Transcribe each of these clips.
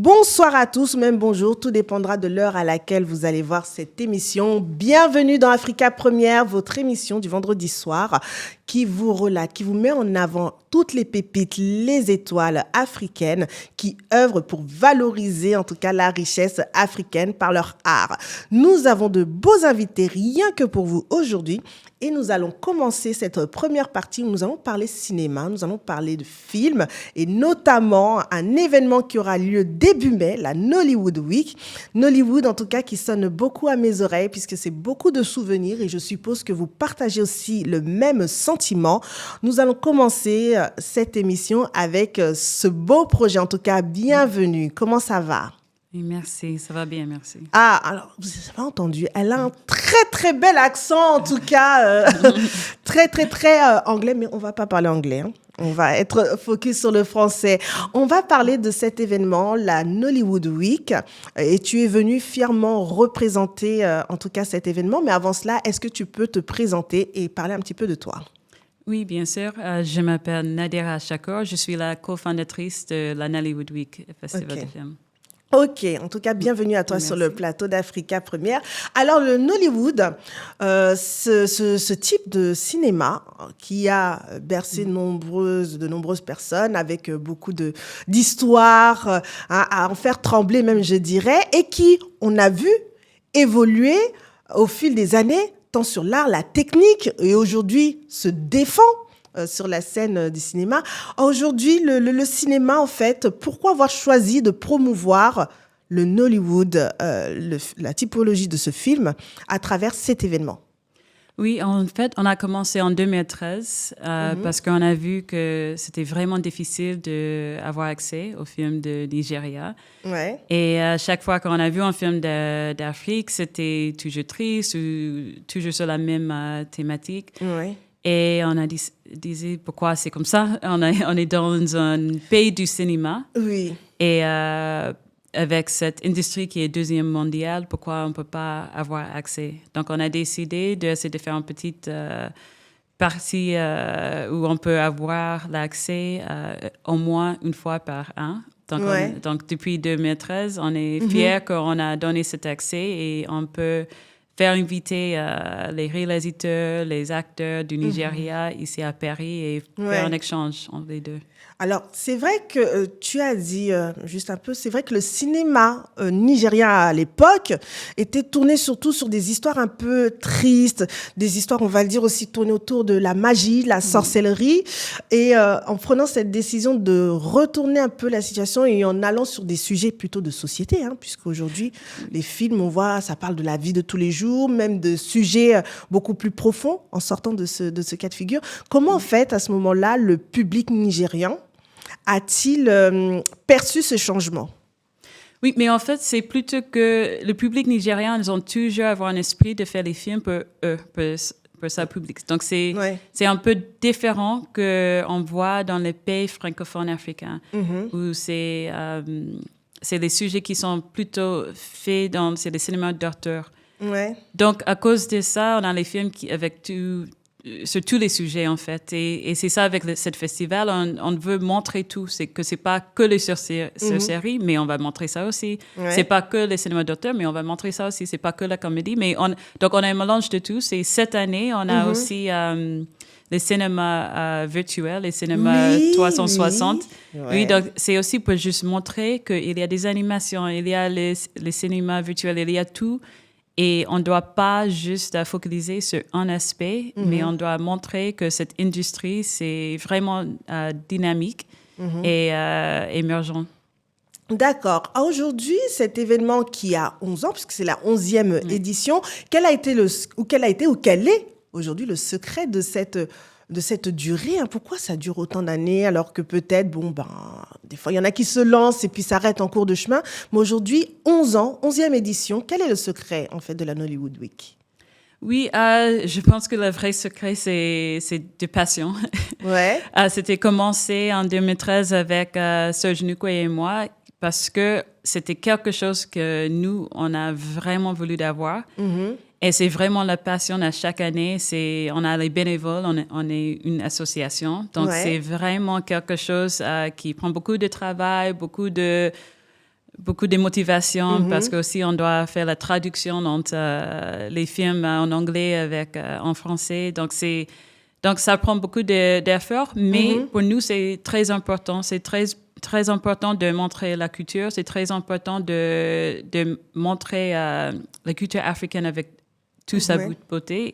Bonsoir à tous, même bonjour, tout dépendra de l'heure à laquelle vous allez voir cette émission. Bienvenue dans Africa Première, votre émission du vendredi soir qui vous relate, qui vous met en avant toutes les pépites, les étoiles africaines qui œuvrent pour valoriser en tout cas la richesse africaine par leur art. Nous avons de beaux invités rien que pour vous aujourd'hui. Et nous allons commencer cette première partie où nous allons parler cinéma, nous allons parler de films et notamment un événement qui aura lieu début mai, la Nollywood Week. Nollywood en tout cas qui sonne beaucoup à mes oreilles puisque c'est beaucoup de souvenirs et je suppose que vous partagez aussi le même sentiment. Nous allons commencer cette émission avec ce beau projet, en tout cas bienvenue. Comment ça va ? Oui, merci, ça va bien, merci. Ah, alors, vous n'avez pas entendu, elle a un très, très bel accent, en tout cas, très anglais, mais on ne va pas parler anglais, hein. On va être focus sur le français. On va parler de cet événement, la Nollywood Week, et tu es venu fièrement représenter, en tout cas, cet événement. Mais avant cela, est-ce que tu peux te présenter et parler un petit peu de toi ? Oui, bien sûr. Je m'appelle Nadira Shakur, je suis la cofondatrice de la Nollywood Week, Festival de films. Ok, en tout cas, bienvenue à toi. Merci. Sur le plateau d'Africa Première. Alors, le Nollywood, ce type de cinéma qui a bercé de nombreuses personnes avec beaucoup d'histoires, à en faire trembler même, je dirais, et qui, on a vu évoluer au fil des années, tant sur l'art, la technique, et aujourd'hui se défend sur la scène du cinéma. Aujourd'hui, le cinéma, en fait, pourquoi avoir choisi de promouvoir le Nollywood, la typologie de ce film, à travers cet événement? Oui, en fait, on a commencé en 2013 parce qu'on a vu que c'était vraiment difficile d'avoir accès aux films de Nigeria. Ouais. Et à chaque fois qu'on a vu un film d'Afrique, c'était toujours triste ou toujours sur la même thématique. Ouais. Et on a dit pourquoi c'est comme ça. On est dans un pays du cinéma. Oui. Et avec cette industrie qui est deuxième mondiale, pourquoi on ne peut pas avoir accès? Donc, on a décidé d'essayer de faire une petite partie où on peut avoir l'accès au moins une fois par an. Donc, ouais. Donc depuis 2013, on est fiers qu'on a donné cet accès et on peut faire inviter les réalisateurs, les acteurs du Nigeria ici à Paris et faire un échange entre les deux. Alors, c'est vrai que tu as dit juste un peu, c'est vrai que le cinéma nigérien à l'époque était tourné surtout sur des histoires un peu tristes, des histoires, on va le dire aussi, tournées autour de la magie, de la sorcellerie. Et en prenant cette décision de retourner un peu la situation et en allant sur des sujets plutôt de société, hein, puisqu'aujourd'hui, les films, on voit, ça parle de la vie de tous les jours, même de sujets beaucoup plus profonds en sortant de ce cas de figure. Comment, en fait, à ce moment-là, le public nigérian a-t-il perçu ce changement? Oui, mais en fait, c'est plutôt que le public nigérien, ils ont toujours avoir un esprit de faire les films pour eux, pour sa public. Donc, c'est un peu différent qu'on voit dans les pays francophones africains, où c'est des sujets qui sont plutôt faits c'est des cinémas d'auteur. Ouais. Donc, à cause de ça, on a les films sur tous les sujets, en fait. Et c'est ça, avec ce festival, on veut montrer tout. C'est que c'est pas que les séries, mais on va montrer ça aussi. Ouais. C'est pas que les cinémas d'auteur, mais on va montrer ça aussi. C'est pas que la comédie, mais donc on a un mélange de tout. Et cette année, on a aussi les cinémas virtuels, les cinémas 360. Oui, donc c'est aussi pour juste montrer qu'il y a des animations, il y a les cinémas virtuels, il y a tout. Et on ne doit pas juste focaliser sur un aspect, mais on doit montrer que cette industrie, c'est vraiment dynamique et émergent. D'accord. Aujourd'hui, cet événement qui a 11 ans, puisque c'est la 11e édition, quel est aujourd'hui le secret de cette durée, hein? Pourquoi ça dure autant d'années alors que peut-être, des fois, il y en a qui se lancent et puis s'arrêtent en cours de chemin. Mais aujourd'hui, 11 ans, 11e édition, quel est le secret, en fait, de la Nollywood Week? Oui, je pense que le vrai secret, c'est de passion. Ouais. C'était commencé en 2013 avec Serge Nukwe et moi, parce que c'était quelque chose que nous, on a vraiment voulu d'avoir. Et c'est vraiment la passion à chaque année. On a les bénévoles, on est une association. Donc, c'est vraiment quelque chose qui prend beaucoup de travail, beaucoup de beaucoup de motivation parce qu'aussi on doit faire la traduction entre les films en anglais avec en français. Donc ça prend beaucoup d'efforts, mais pour nous c'est très important. C'est très important de montrer la culture. C'est très important de montrer la culture africaine avec toute sa beauté.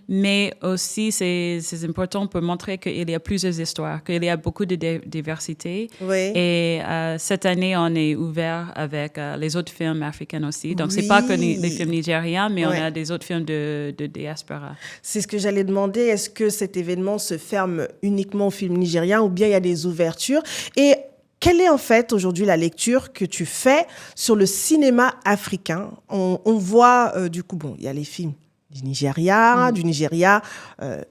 Mais aussi, c'est important pour montrer qu'il y a plusieurs histoires, qu'il y a beaucoup de diversité. Oui. Et cette année, on est ouvert avec les autres films africains aussi. Donc, c'est pas que les films nigériens, mais on a des autres films de diaspora. C'est ce que j'allais demander. Est-ce que cet événement se ferme uniquement aux films nigériens ou bien il y a des ouvertures? Et quelle est en fait aujourd'hui la lecture que tu fais sur le cinéma africain? On voit du coup, bon, il y a les films du Nigeria,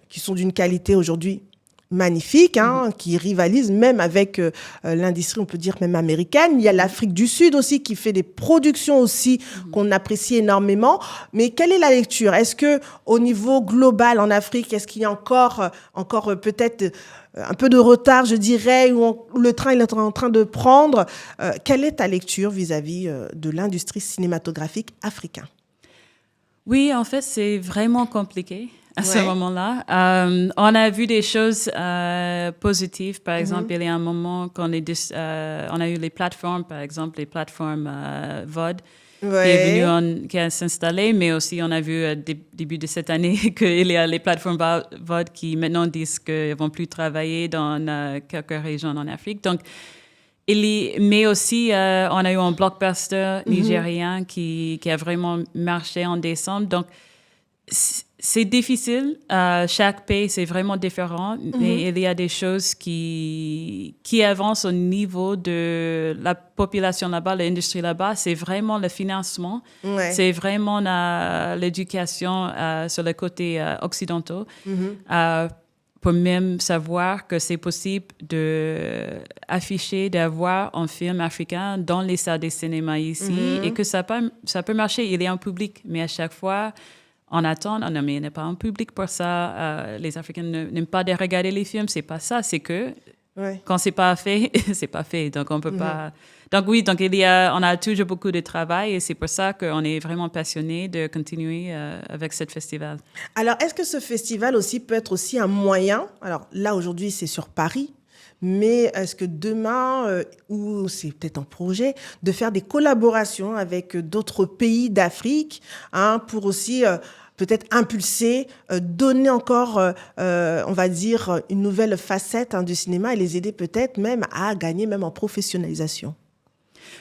qui sont d'une qualité aujourd'hui magnifique, qui rivalisent même avec l'industrie, on peut dire même américaine. Il y a l'Afrique du Sud aussi qui fait des productions aussi qu'on apprécie énormément. Mais quelle est la lecture? Est-ce que au niveau global en Afrique, est-ce qu'il y a encore peut-être un peu de retard, je dirais, où le train est en train de prendre? Quelle est ta lecture vis-à-vis de l'industrie cinématographique africaine? Oui, en fait, c'est vraiment compliqué à ce moment-là. On a vu des choses positives. Par exemple, il y a un moment qu'on on a eu les plateformes, par exemple, les plateformes VOD, qui a s'installé, mais aussi on a vu début de cette année qu'il y a les plateformes VOD qui maintenant disent qu'ils ne vont plus travailler dans quelques régions en Afrique. Donc, mais aussi, on a eu un blockbuster nigérien qui a vraiment marché en décembre. Donc, c'est difficile. Chaque pays, c'est vraiment différent. Mais il y a des choses qui avancent au niveau de la population là-bas, l'industrie là-bas. C'est vraiment le financement. C'est vraiment l'éducation sur le côté occidental. Pour même savoir que c'est possible d'afficher, d'avoir un film africain dans les salles de cinéma ici et que ça peut marcher. Il y a un public, mais à chaque fois, on attend. Non, mais il n'y a pas un public pour ça. Les Africains n'aiment pas de regarder les films. C'est pas ça. C'est que quand c'est pas fait, c'est pas fait. Donc, on peut pas... Donc, oui, donc on a toujours beaucoup de travail et c'est pour ça qu'on est vraiment passionné de continuer avec ce festival. Alors, est-ce que ce festival aussi peut être aussi un moyen? Alors, là, aujourd'hui, c'est sur Paris. Mais est-ce que demain, ou c'est peut-être un projet, de faire des collaborations avec d'autres pays d'Afrique pour aussi peut-être impulser, donner encore, on va dire, une nouvelle facette du cinéma et les aider peut-être même à gagner même en professionnalisation?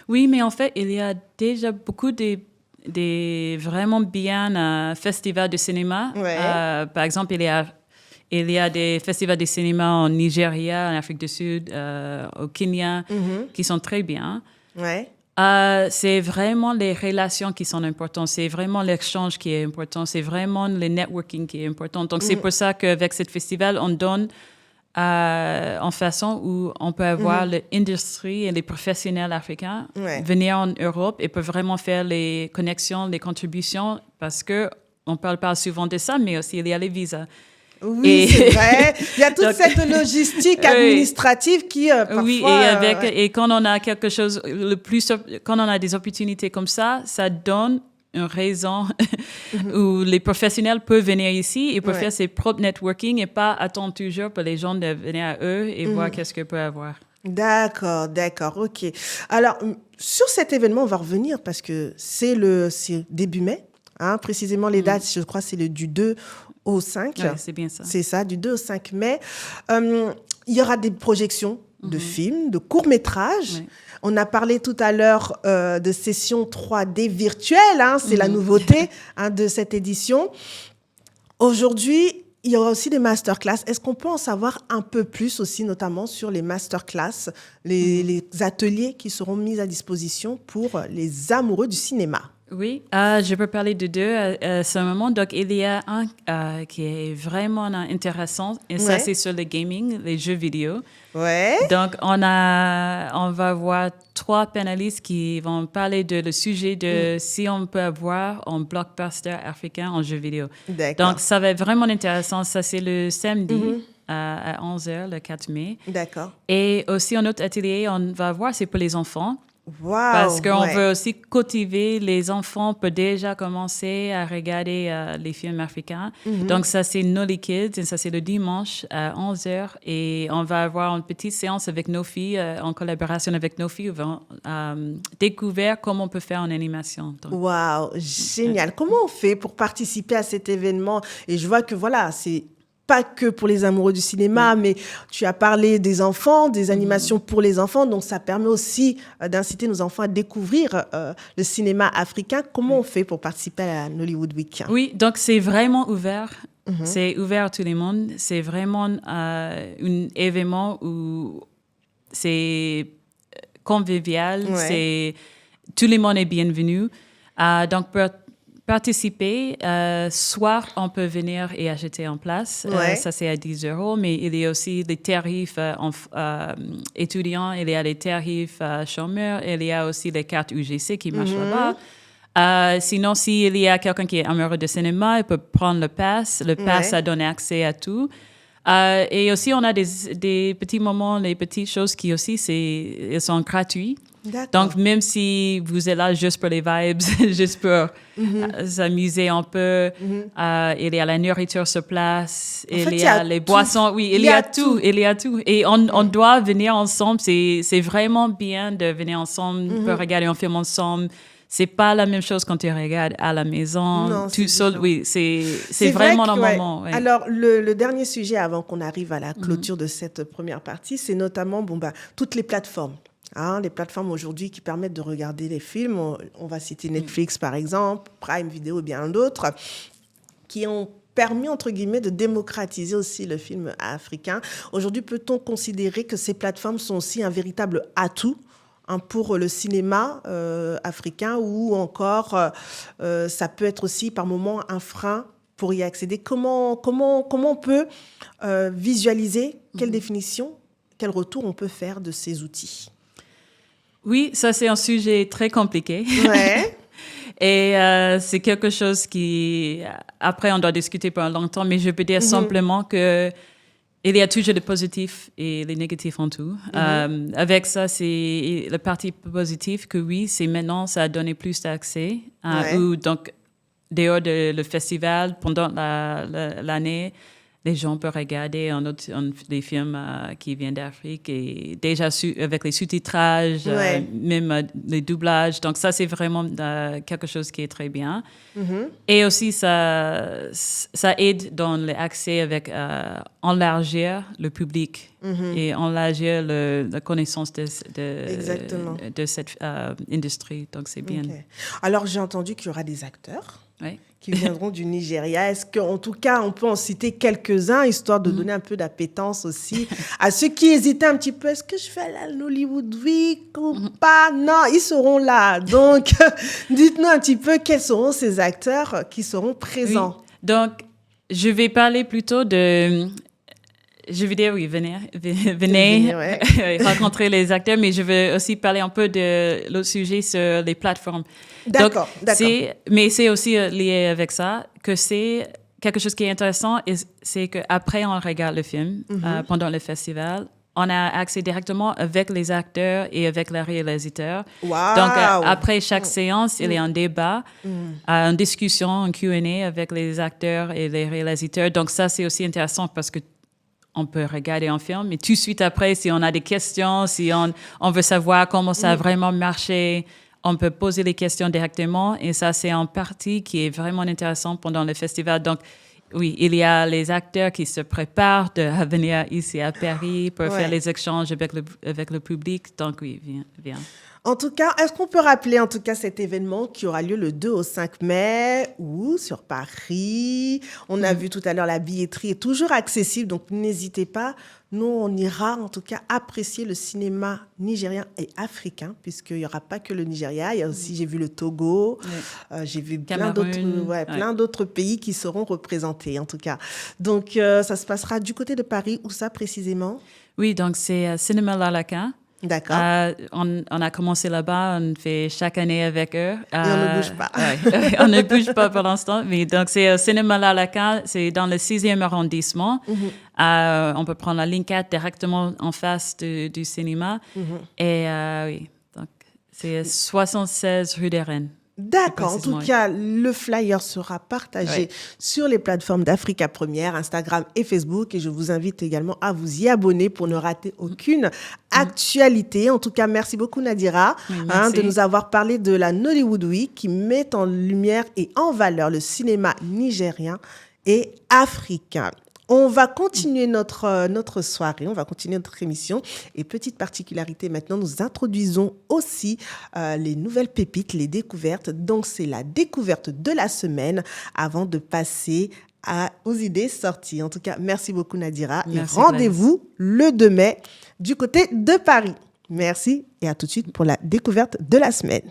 Oui, mais en fait, il y a déjà beaucoup des vraiment bien festivals de cinéma. Par exemple, il y a des festivals de cinéma en Nigeria, en Afrique du Sud, au Kenya, qui sont très bien. C'est vraiment les relations qui sont importantes. C'est vraiment l'échange qui est important. C'est vraiment le networking qui est important. Donc, c'est pour ça qu'avec ce festival, on donne en façon où on peut avoir l'industrie et les professionnels africains venir en Europe et peuvent vraiment faire les connexions, les contributions, parce qu'on ne parle pas souvent de ça, mais aussi il y a les visas. Oui, c'est vrai. Il y a toute cette logistique administrative qui parfois... Oui, et quand on a quelque chose, quand on a des opportunités comme ça donne une raison où les professionnels peuvent venir ici et peuvent faire ses propres networking et pas attendre toujours pour les gens de venir à eux et voir qu'est-ce qu'ils peuvent avoir. D'accord, ok. Alors, sur cet événement, on va revenir parce que c'est début mai. Précisément, les dates, je crois, c'est du 2 au 5. Ouais, c'est bien ça. C'est ça, du 2 au 5 mai. Il y aura des projections de films, de courts-métrages. Ouais. On a parlé tout à l'heure de sessions 3D virtuelles. C'est la nouveauté de cette édition. Aujourd'hui, il y aura aussi des masterclass. Est-ce qu'on peut en savoir un peu plus aussi, notamment sur les masterclass, les ateliers qui seront mis à disposition pour les amoureux du cinéma? Oui, je peux parler de deux à ce moment. Donc, il y a un qui est vraiment intéressant, et ça, c'est sur le gaming, les jeux vidéo. Donc, on va voir 3 panélistes qui vont parler de le sujet de si on peut avoir un blockbuster africain en jeux vidéo. Donc, ça va être vraiment intéressant. Ça, c'est le samedi. À 11h, le 4 mai. D'accord. Et aussi, un autre atelier, on va voir, c'est pour les enfants. Wow, Parce qu'on ouais. veut aussi cultiver, les enfants peuvent déjà commencer à regarder les films africains. Donc, ça, c'est Nolly Kids, et ça, c'est le dimanche à 11h. Et on va avoir une petite séance avec nos filles, en collaboration avec nos filles. On va découvrir comment on peut faire en animation. Donc, Wow, génial. Comment on fait pour participer à cet événement? Et je vois que voilà, c'est pas que pour les amoureux du cinéma, mais tu as parlé des enfants, des animations pour les enfants, donc ça permet aussi d'inciter nos enfants à découvrir le cinéma africain. Comment on fait pour participer à la Nollywood Week? oui, donc c'est vraiment ouvert. C'est ouvert à tout le monde. C'est vraiment un événement où c'est convivial. Ouais. Tout le monde est bienvenu. Donc, pour participer, soit on peut venir et acheter en place. Ouais. Ça, c'est à 10 €. Mais il y a aussi les tarifs étudiants, il y a les tarifs chômeurs, il y a aussi les cartes UGC qui marchent là-bas. Sinon, s'il y a quelqu'un qui est amoureux de cinéma, il peut prendre le pass. Le pass, ça donne accès à tout. Et aussi, on a des petits moments, les petites choses qui aussi, ils sont gratuits. D'accord. Donc, même si vous êtes là juste pour les vibes, juste pour s'amuser un peu, il y a la nourriture sur place, En il fait, y il y a a les tout. boissons, oui, il y a tout, il y a tout. Et on doit venir ensemble, c'est vraiment bien de venir ensemble, pour regarder un film ensemble. C'est pas la même chose quand tu regardes à la maison, Non, tout c'est seul. différent. Oui, c'est vrai vraiment que, un ouais. moment. Ouais. Alors, le dernier sujet avant qu'on arrive à la clôture de cette première partie, c'est notamment toutes les plateformes. Les plateformes aujourd'hui qui permettent de regarder les films. On va citer Netflix, par exemple, Prime Video et bien d'autres, qui ont permis, entre guillemets, de démocratiser aussi le film africain. Aujourd'hui, peut-on considérer que ces plateformes sont aussi un véritable atout pour le cinéma africain, ou encore ça peut être aussi par moments un frein pour y accéder? Comment on peut visualiser, quelle définition, quel retour on peut faire de ces outils? Oui, ça c'est un sujet très compliqué. Ouais. Et c'est quelque chose qui, après, on doit discuter pendant longtemps, mais je peux dire simplement que il y a toujours des positifs et les négatifs en tout. Avec ça, c'est le parti positif que oui, c'est maintenant, ça a donné plus d'accès. Ou donc, dehors le festival, pendant l'année, les gens peuvent regarder des films qui viennent d'Afrique, et déjà avec les sous-titrages, même les doublages. Donc ça, c'est vraiment quelque chose qui est très bien. Et aussi, ça aide dans l'accès avec élargir le public et élargir la connaissance de cette industrie. Donc c'est bien. Okay. Alors, j'ai entendu qu'il y aura des acteurs. Oui. Qui viendront du Nigeria. Est-ce qu'en tout cas, on peut en citer quelques-uns, histoire de donner un peu d'appétence aussi à ceux qui hésitaient un petit peu, est-ce que je fais la Nollywood Week ou pas? Non, ils seront là. Donc, dites-nous un petit peu quels seront ces acteurs qui seront présents. Oui. Donc, je vais parler plutôt de... Je veux dire, oui, venez rencontrer les acteurs, mais je veux aussi parler un peu de l'autre sujet sur les plateformes. D'accord. Mais c'est aussi lié avec ça, que c'est quelque chose qui est intéressant, c'est qu'après on regarde le film, pendant le festival, on a accès directement avec les acteurs et avec les réalisateurs. Wow. Donc, après chaque séance, il y a un débat, une discussion, un Q&A avec les acteurs et les réalisateurs. Donc, ça, c'est aussi intéressant parce que on peut regarder un film, mais tout de suite après, si on a des questions, si on veut savoir comment ça a vraiment marché, on peut poser les questions directement. Et ça, c'est une partie qui est vraiment intéressante pendant le festival. Donc, oui, il y a les acteurs qui se préparent à venir ici à Paris pour faire les échanges avec le public. Donc, oui, viens. En tout cas, est-ce qu'on peut rappeler en tout cas cet événement qui aura lieu le 2 au 5 mai sur Paris? On a vu tout à l'heure, la billetterie est toujours accessible, donc n'hésitez pas. Nous, on ira en tout cas apprécier le cinéma nigérien et africain, puisqu'il n'y aura pas que le Nigeria. Il y a aussi, j'ai vu le Togo, j'ai vu plein d'autres pays qui seront représentés en tout cas. Donc, ça se passera du côté de Paris. Où ça précisément? Oui, donc c'est Cinéma Lalaca. D'accord. On a commencé là-bas, on fait chaque année avec eux. Et on ne bouge pas. On ne bouge pas pour l'instant. Mais donc, c'est Cinéma Lalaca, c'est dans le 6e arrondissement. On peut prendre la ligne 4 directement en face du cinéma. Et oui, donc C'est 76 rue des Reines. D'accord. En tout cas, le flyer sera partagé sur les plateformes d'Africa Première, Instagram et Facebook. Et je vous invite également à vous y abonner pour ne rater aucune actualité. En tout cas, merci beaucoup Nadira de nous avoir parlé de la Nollywood Week qui met en lumière et en valeur le cinéma nigérien et africain. On va continuer notre soirée, on va continuer notre émission. Et petite particularité maintenant, nous introduisons aussi les nouvelles pépites, les découvertes. Donc, c'est la découverte de la semaine avant de passer aux idées sorties. En tout cas, merci beaucoup Nadira. Merci, et rendez-vous le 2 mai du côté de Paris. Merci et à tout de suite pour la découverte de la semaine.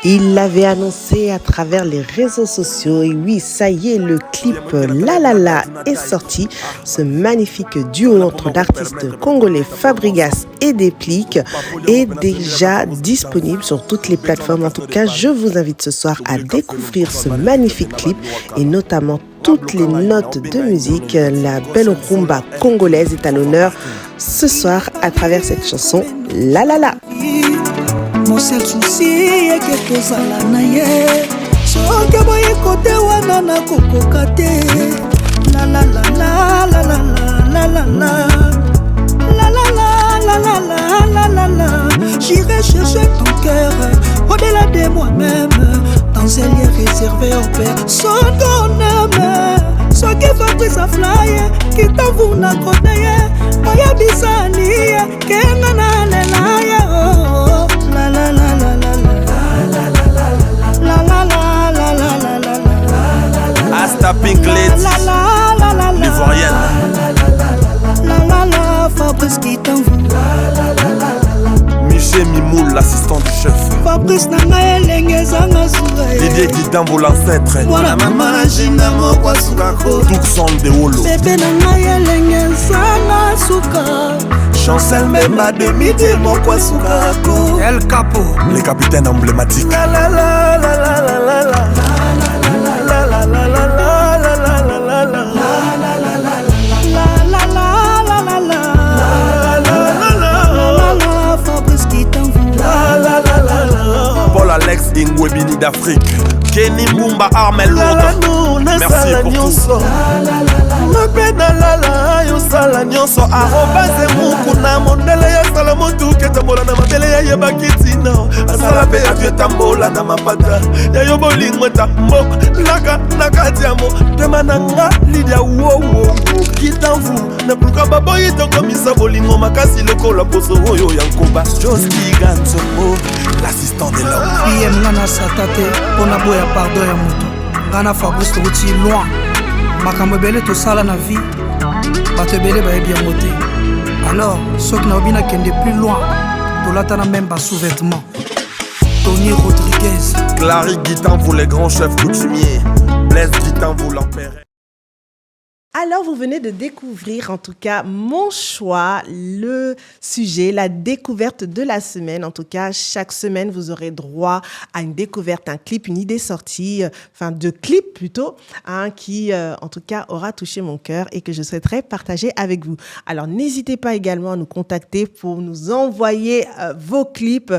Il l'avait annoncé à travers les réseaux sociaux. Et oui, ça y est, le clip La La La est sorti. Ce magnifique duo entre l'artiste congolais Fabrigas et Déplique est déjà disponible sur toutes les plateformes. En tout cas, je vous invite ce soir à découvrir ce magnifique clip et notamment toutes les notes de musique. La belle rumba congolaise est à l'honneur ce soir à travers cette chanson La La La. Mon seul souci est que tozala na ye soki boye kote wana na kokoka te la la la la la la la la la la la la la la la la la. J'irai chercher ton cœur au-delà de moi-même dans un lieu réservé au Père. Son ton âme soki Fabrice a fly qui t'avoue na kote ye oya bisani kenga na lela ye oh. La la la la la la la la la la la la. Asta Pink Lady, l'Ivoirienne. La la la, Fabrice qui t'envoie. Michel Mimoul, l'assistant du chef. Fabrice nanga elenge zanga sourire. Didier Guidambo, l'ancêtre. Mwana mama na jinda mokwa sukako. Tucson de Holo. Bébé nanga elenge zanga suka. Chancel Memba de midi, mokwa sukako. El Capo, les capitaines emblématiques. La la la la la la la la. La la la la la la la la la la. La la la la la la la la. Paul Alex Ingwebini d'Afrique. Kenny Mumba Armel Lourdes. Merci pour tout. Mapena lala yo sala nyonso arobase mukuna mondele ya sala motuke tambola na mabele ya yebakitina asala pe ya tambola na mapata ya yo bolingo tambo laka nakatiamo temananga lidia wo kitanvu na pluka baboyi to komisa bolingo makasi lokola poso oyo ya nkoba Josti Ganzombo l'assistant de l'homme PM ngana satate pona boya pardon ya moto ngana Fabrice touti loin makambo ebele tosala na vie bato ebele bayebi yango te alors soki naobi nakende plus loin tolatana même basous-vêtements. Tony Rodriguez, Clary Guitan pour les grands chefs coutumiers, Blaise Guitan pour l'empereur. Alors, vous venez de découvrir, en tout cas, mon choix, le sujet, la découverte de la semaine. En tout cas, chaque semaine, vous aurez droit à une découverte, un clip, une idée sortie, enfin, de clips plutôt, qui, en tout cas, aura touché mon cœur et que je souhaiterais partager avec vous. Alors, n'hésitez pas également à nous contacter pour nous envoyer vos clips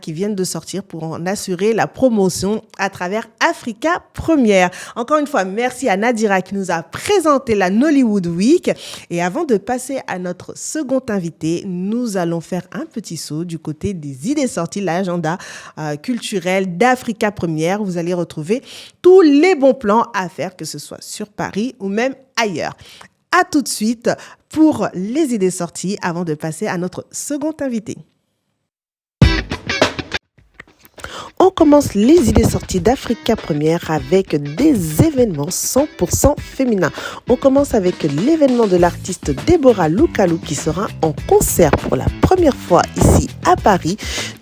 qui viennent de sortir pour en assurer la promotion à travers Africa Première. Encore une fois, merci à Nadira qui nous a présenté la Nollywood Week. Et avant de passer à notre second invité, nous allons faire un petit saut du côté des idées sorties, l'agenda culturel d'Africa Première. Vous allez retrouver tous les bons plans à faire, que ce soit sur Paris ou même ailleurs. À tout de suite pour les idées sorties avant de passer à notre second invité. On commence les idées sorties d'Africa Première avec des événements 100% féminins. On commence avec l'événement de l'artiste Deborah Lukalu qui sera en concert pour la première fois ici à Paris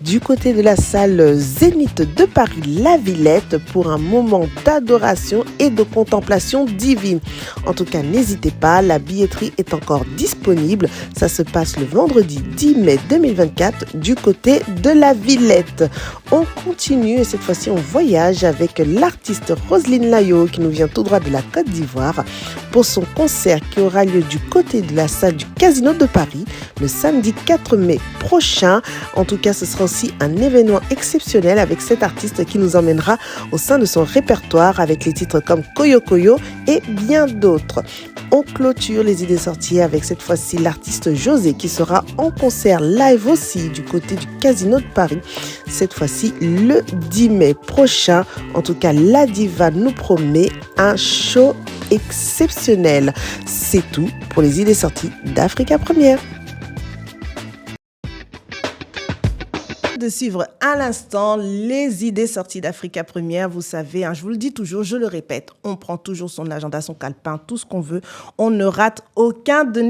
du côté de la salle Zénith de Paris, La Villette, pour un moment d'adoration et de contemplation divine. En tout cas, n'hésitez pas, la billetterie est encore disponible. Ça se passe le vendredi 10 mai 2024 du côté de La Villette. On continue et cette fois-ci on voyage avec l'artiste Roselyne Layo qui nous vient tout droit de la Côte d'Ivoire pour son concert qui aura lieu du côté de la salle du Casino de Paris le samedi 4 mai prochain. En tout cas, ce sera aussi un événement exceptionnel avec cet artiste qui nous emmènera au sein de son répertoire avec les titres comme Koyo Koyo et bien d'autres. On clôture les idées sorties avec cette fois-ci l'artiste José qui sera en concert live aussi du côté du Casino de Paris. Cette fois-ci le 10 mai prochain. En tout cas, la diva nous promet un show exceptionnel. C'est tout pour les idées sorties d'Africa Première. De suivre à l'instant les idées sorties d'Africa Première. Vous savez, je vous le dis toujours, je le répète, on prend toujours son agenda, son calepin, tout ce qu'on veut. On ne rate aucun de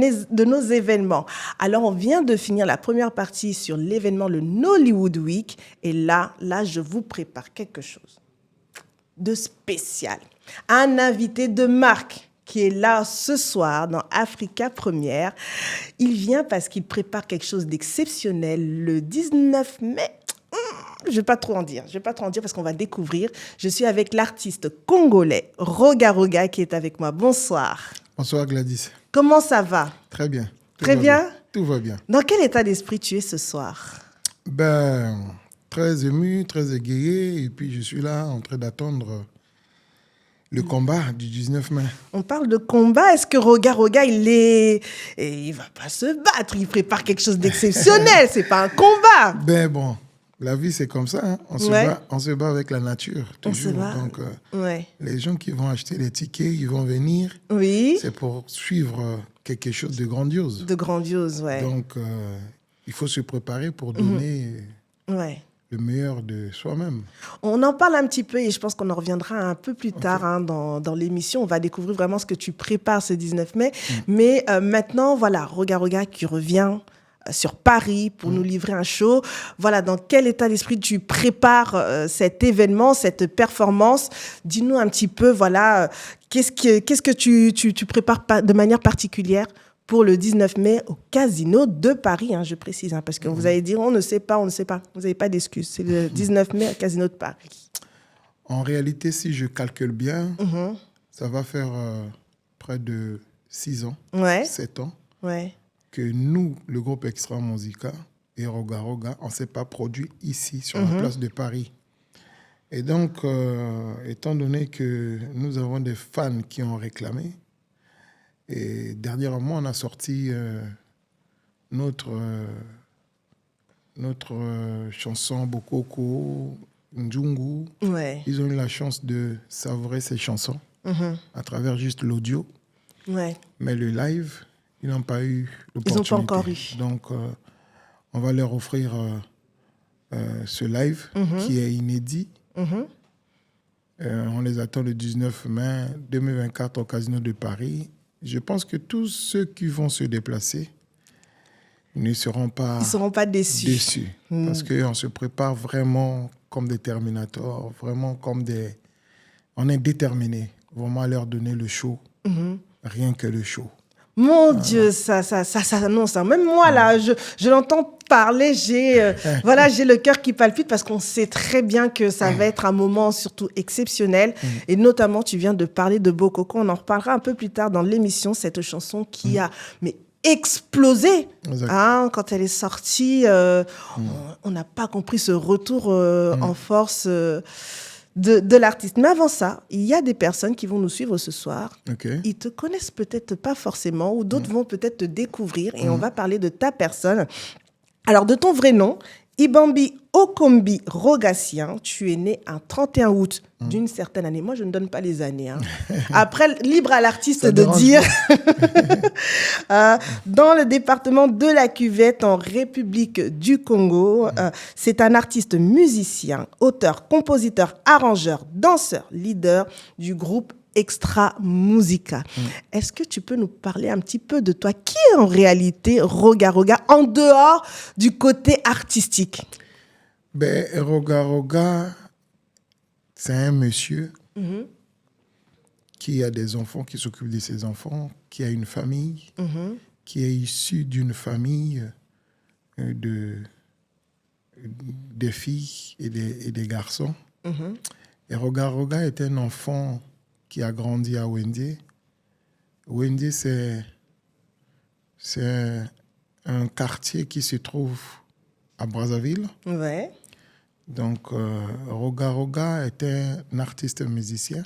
nos événements. Alors, on vient de finir la première partie sur l'événement, le Nollywood Week. Et là, je vous prépare quelque chose de spécial. Un invité de marque qui est là ce soir dans Africa Première. Il vient parce qu'il prépare quelque chose d'exceptionnel le 19 mai. Je ne vais pas trop en dire parce qu'on va découvrir. Je suis avec l'artiste congolais Roga Roga qui est avec moi. Bonsoir. Bonsoir Gladys. Comment ça va? Très bien. Très bien? Tout va bien. Dans quel état d'esprit tu es ce soir? Très ému, très égayé. Et puis je suis là en train d'attendre le combat du 19 mai. On parle de combat. Est-ce que Roga Roga, il va pas se battre? Il prépare quelque chose d'exceptionnel. C'est pas un combat. Bon, la vie c'est comme ça. Hein. On se bat avec la nature toujours. Donc les gens qui vont acheter les tickets, ils vont venir. Oui. C'est pour suivre quelque chose de grandiose. De grandiose, ouais. Donc il faut se préparer pour donner. Le meilleur de soi-même. On en parle un petit peu et je pense qu'on en reviendra un peu plus tard dans l'émission. On va découvrir vraiment ce que tu prépares ce 19 mai. Mais maintenant, voilà, Roga Roga qui revient sur Paris pour nous livrer un show. Voilà, dans quel état d'esprit tu prépares cet événement, cette performance? Dis-nous un petit peu, voilà, qu'est-ce que tu prépares de manière particulière pour le 19 mai au Casino de Paris, je précise, parce que vous allez dire, on ne sait pas. Vous n'avez pas d'excuses. C'est le 19 mai au Casino de Paris. En réalité, si je calcule bien, ça va faire près de 6 ans, 7 ans, que nous, le groupe Extra Musica et Roga Roga, on ne s'est pas produit ici, sur la place de Paris. Et donc, étant donné que nous avons des fans qui ont réclamé, et dernièrement, on a sorti notre chanson Bokoko, Njungu. Ils ont eu la chance de savourer ces chansons à travers juste l'audio. Mais le live, ils n'ont pas eu l'opportunité. Ils n'ont pas encore eu. Donc, on va leur offrir ce live qui est inédit. On les attend le 19 mai 2024 au Casino de Paris. Je pense que tous ceux qui vont se déplacer ne seront pas déçus. Parce qu'on se prépare vraiment comme des Terminators, vraiment comme des... On est déterminés vraiment à leur donner le show, rien que le show. Mon Dieu, ça annonce. Même moi, là, je l'entends parler, j'ai le cœur qui palpite parce qu'on sait très bien que ça va être un moment surtout exceptionnel. Et notamment, tu viens de parler de Bokoko. On en reparlera un peu plus tard dans l'émission, cette chanson qui a explosé quand elle est sortie. On n'a pas compris ce retour en force de l'artiste. Mais avant ça, il y a des personnes qui vont nous suivre ce soir. Ils te connaissent peut-être pas forcément ou d'autres vont peut-être te découvrir et on va parler de ta personne. Alors, de ton vrai nom, Ibambi Okombi Rogatien, tu es né un 31 août d'une certaine année. Moi, je ne donne pas les années. Après, libre à l'artiste de dire. Dans le département de la Cuvette, en République du Congo. C'est un artiste musicien, auteur, compositeur, arrangeur, danseur, leader du groupe Extra Musica. Est-ce que tu peux nous parler un petit peu de toi? Qui est en réalité Roga Roga en dehors du côté artistique? Roga Roga, c'est un monsieur qui a des enfants, qui s'occupe de ses enfants, qui a une famille, qui est issu d'une famille des filles et des garçons. Et Roga Roga est un enfant qui a grandi à Wendé. Wendé, c'est un quartier qui se trouve à Brazzaville. Ouais. Donc, Roga Roga est un artiste musicien.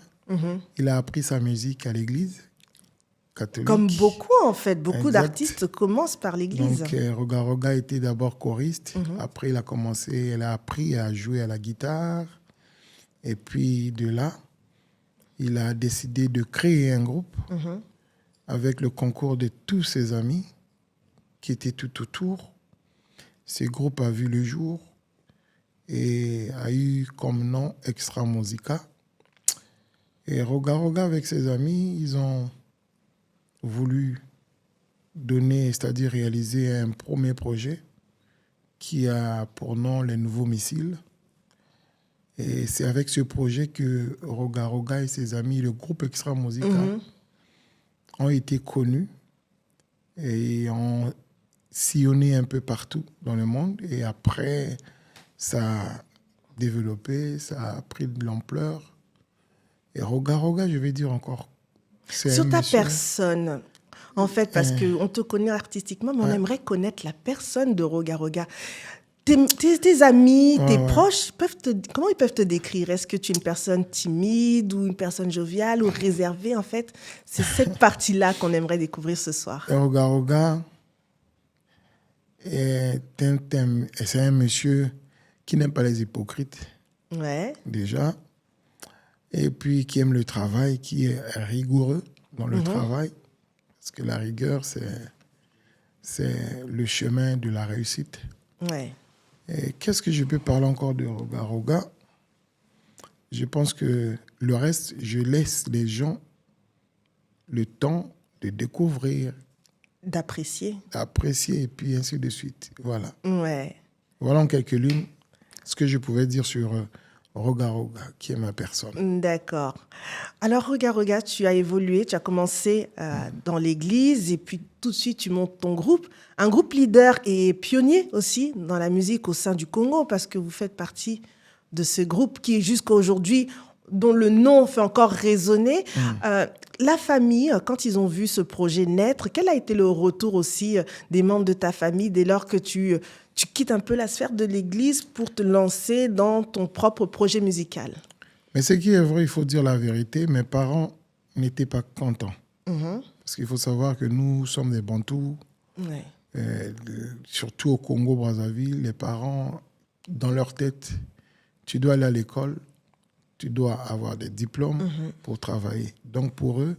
Il a appris sa musique à l'église catholique. Comme beaucoup, en fait. Beaucoup d'artistes commencent par l'église. Donc, Roga Roga était d'abord choriste. Après, il a appris à jouer à la guitare. Et puis, de là, il a décidé de créer un groupe avec le concours de tous ses amis qui étaient tout autour. Ce groupe a vu le jour et a eu comme nom Extra Musica. Et Roga Roga, avec ses amis, ils ont voulu donner, c'est-à-dire réaliser un premier projet qui a pour nom Les Nouveaux Missiles. Et c'est avec ce projet que Roga Roga et ses amis, le groupe Extra Musica, ont été connus et ont sillonné un peu partout dans le monde. Et après, ça a développé, ça a pris de l'ampleur. Et Roga Roga, je vais dire encore, c'est sur ta personne, en fait, parce qu'on te connaît artistiquement, mais on aimerait connaître la personne de Roga Roga. Tes amis, tes proches, comment ils peuvent te décrire? Est-ce que tu es une personne timide ou une personne joviale ou réservée, en fait? C'est cette partie-là qu'on aimerait découvrir ce soir. Roga Roga c'est un monsieur qui n'aime pas les hypocrites, déjà, et puis qui aime le travail, qui est rigoureux dans le travail, parce que la rigueur, c'est le chemin de la réussite. Ouais. Et qu'est-ce que je peux parler encore de Roga Roga? Je pense que le reste, je laisse les gens le temps de découvrir, d'apprécier, et puis ainsi de suite. Voilà. Ouais. Voilà en quelques lignes ce que je pouvais dire sur Roga Roga, qui est ma personne. D'accord. Alors, Roga Roga, tu as évolué, tu as commencé dans l'église et puis tout de suite, tu montes ton groupe. Un groupe leader et pionnier aussi dans la musique au sein du Congo parce que vous faites partie de ce groupe qui, jusqu'à aujourd'hui, dont le nom fait encore résonner. La famille, quand ils ont vu ce projet naître, quel a été le retour aussi des membres de ta famille dès lors que tu quittes un peu la sphère de l'église pour te lancer dans ton propre projet musical? Mais ce qui est vrai, il faut dire la vérité, mes parents n'étaient pas contents. Parce qu'il faut savoir que nous sommes des Bantous. Surtout au Congo-Brazzaville, les parents, dans leur tête, tu dois aller à l'école, tu dois avoir des diplômes pour travailler. Donc pour eux,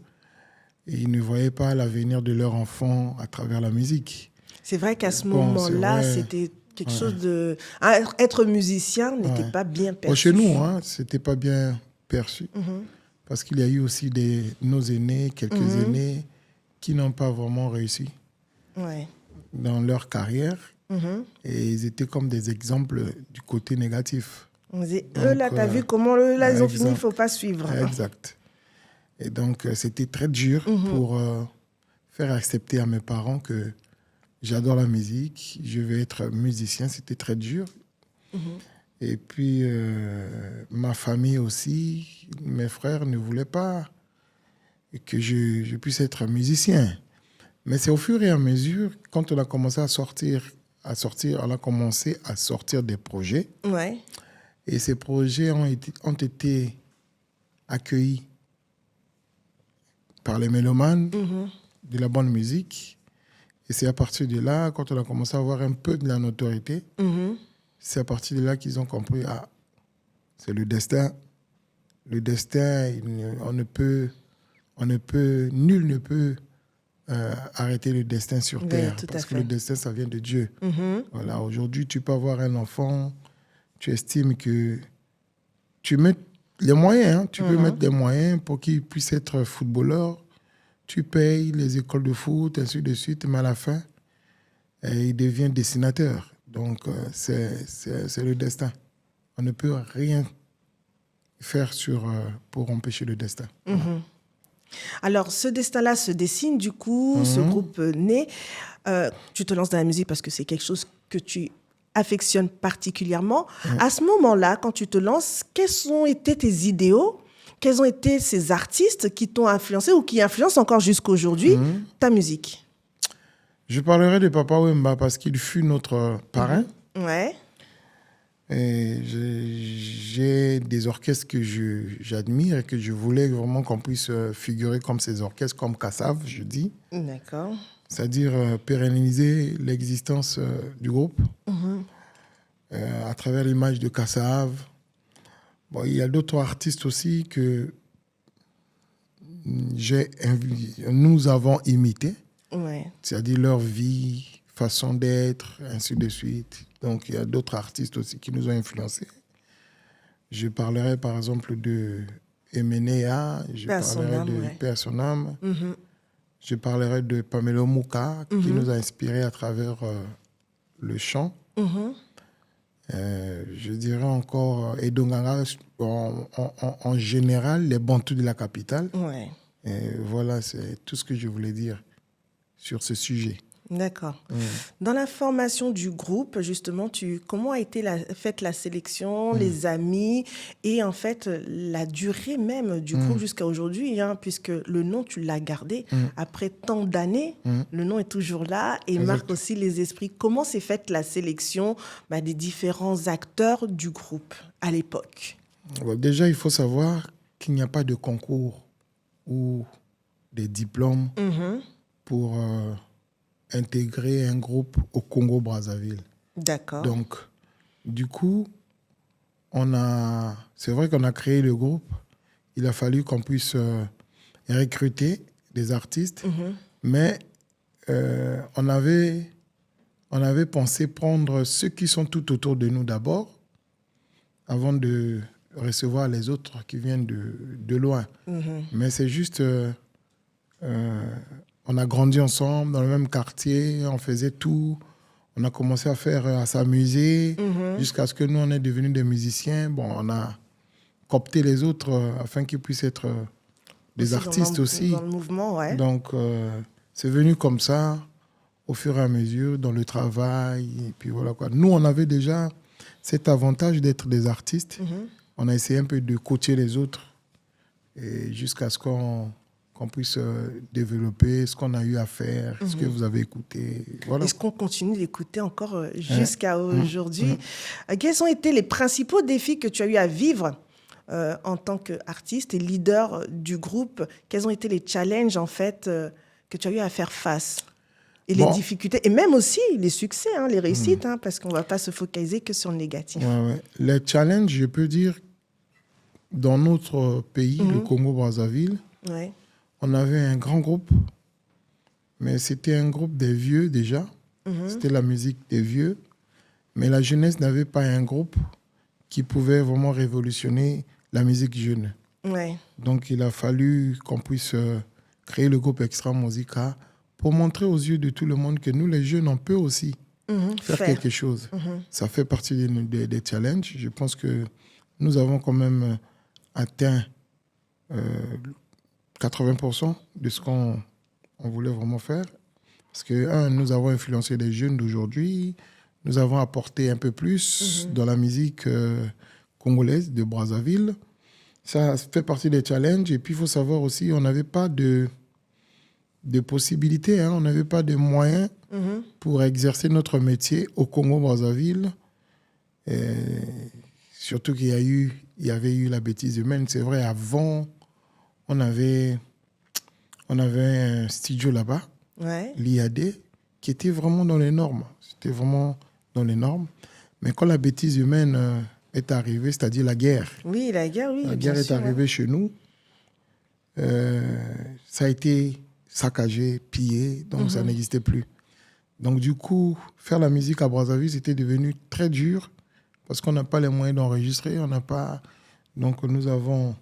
ils ne voyaient pas l'avenir de leur enfant à travers la musique. C'est vrai qu'à ce moment-là, c'était quelque chose de... Être musicien n'était pas bien perçu. Chez nous, ce n'était pas bien perçu. Parce qu'il y a eu aussi nos aînés, quelques aînés, qui n'ont pas vraiment réussi dans leur carrière. Et ils étaient comme des exemples du côté négatif. On disait, eux, là, t'as vu comment eux, là, ils ont fini, il ne faut pas suivre. Exact. Et donc, c'était très dur pour faire accepter à mes parents que j'adore la musique, je vais être musicien. C'était très dur. Et puis, ma famille aussi, mes frères ne voulaient pas que je puisse être musicien. Mais c'est au fur et à mesure, quand on a commencé à sortir, on a commencé à sortir des projets. Et ces projets ont été accueillis par les mélomanes de la bonne musique. Et c'est à partir de là, quand on a commencé à avoir un peu de la notoriété, c'est à partir de là qu'ils ont compris, c'est le destin. Le destin, nul ne peut arrêter le destin sur terre. Parce que le destin, ça vient de Dieu. Voilà, aujourd'hui, tu peux avoir un enfant, tu estimes que tu mets les moyens, tu peux mettre des moyens pour qu'il puisse être footballeur. Tu payes les écoles de foot, ainsi de suite, mais à la fin, il devient dessinateur. Donc, c'est le destin. On ne peut rien faire pour empêcher le destin. Alors, ce destin-là se dessine, du coup, ce groupe naît. Tu te lances dans la musique parce que c'est quelque chose que tu affectionnes particulièrement. À ce moment-là, quand tu te lances, quels ont été tes idéaux? Quels ont été ces artistes qui t'ont influencé ou qui influencent encore jusqu'à aujourd'hui ta musique? Je parlerai de Papa Wemba parce qu'il fut notre parrain. Ouais. Et j'ai des orchestres que j'admire et que je voulais vraiment qu'on puisse figurer comme ces orchestres, comme Kassav, je dis. D'accord. C'est-à-dire pérenniser l'existence du groupe à travers l'image de Kassav. Bon, il y a d'autres artistes aussi que nous avons imités, c'est-à-dire leur vie, façon d'être, ainsi de suite. Donc, il y a d'autres artistes aussi qui nous ont influencés. Je parlerai par exemple de Emenea, je parlerai de Père Sonam, je parlerai de Pamelo Mouka, qui nous a inspirés à travers le chant. Je dirais encore Edonganga, en général, les Bantous de la capitale. Ouais. Et voilà, c'est tout ce que je voulais dire sur ce sujet. D'accord. Dans la formation du groupe, justement, comment a été faite la sélection, les amis et en fait la durée même du groupe jusqu'à aujourd'hui, puisque le nom, tu l'as gardé. Après tant d'années, le nom est toujours là et marque aussi les esprits. Comment s'est faite la sélection des différents acteurs du groupe à l'époque? Déjà, il faut savoir qu'il n'y a pas de concours ou des diplômes pour intégrer un groupe au Congo-Brazzaville. D'accord. Donc, du coup, c'est vrai qu'on a créé le groupe. Il a fallu qu'on puisse recruter des artistes, mais on avait pensé prendre ceux qui sont tout autour de nous d'abord, avant de recevoir les autres qui viennent de loin. Mais c'est juste... on a grandi ensemble dans le même quartier, on faisait tout. On a commencé à s'amuser jusqu'à ce que nous, on est devenus des musiciens. Bon, on a coopté les autres afin qu'ils puissent être des artistes aussi. Dans le mouvement, ouais. Donc, c'est venu comme ça, au fur et à mesure, dans le travail. Et puis voilà quoi. Nous, on avait déjà cet avantage d'être des artistes. On a essayé un peu de coacher les autres et jusqu'à ce qu'on puisse développer ce qu'on a eu à faire, ce que vous avez écouté. Voilà. Est-ce qu'on continue d'écouter encore jusqu'à aujourd'hui? Quels ont été les principaux défis que tu as eu à vivre en tant qu'artiste et leader du groupe? Quels ont été les challenges en fait que tu as eu à faire face? Et les difficultés, et même aussi les succès, les réussites, parce qu'on ne va pas se focaliser que sur le négatif. Les challenges, je peux dire, dans notre pays, le Congo-Brazzaville, on avait un grand groupe, mais c'était un groupe des vieux déjà. C'était la musique des vieux. Mais la jeunesse n'avait pas un groupe qui pouvait vraiment révolutionner la musique jeune. Donc, il a fallu qu'on puisse créer le groupe Extra Musica pour montrer aux yeux de tout le monde que nous, les jeunes, on peut aussi faire quelque chose. Ça fait partie des challenges. Je pense que nous avons quand même atteint 80% de ce qu'on voulait vraiment faire. Parce que, nous avons influencé les jeunes d'aujourd'hui. Nous avons apporté un peu plus dans la musique congolaise de Brazzaville. Ça fait partie des challenges. Et puis, il faut savoir aussi, on n'avait pas de possibilités, on n'avait pas de moyens pour exercer notre métier au Congo-Brazzaville. Surtout qu'il y avait eu la bêtise humaine. C'est vrai, avant... On avait un studio là-bas, l'IAD, qui était vraiment dans les normes. C'était vraiment dans les normes. Mais quand la bêtise humaine est arrivée, c'est-à-dire la guerre. Oui, la guerre, oui. La guerre est arrivée chez nous. Ça a été saccagé, pillé, donc ça n'existait plus. Donc du coup, faire la musique à Brazzaville, c'était devenu très dur parce qu'on n'a pas les moyens d'enregistrer, on n'a pas... Donc nous avons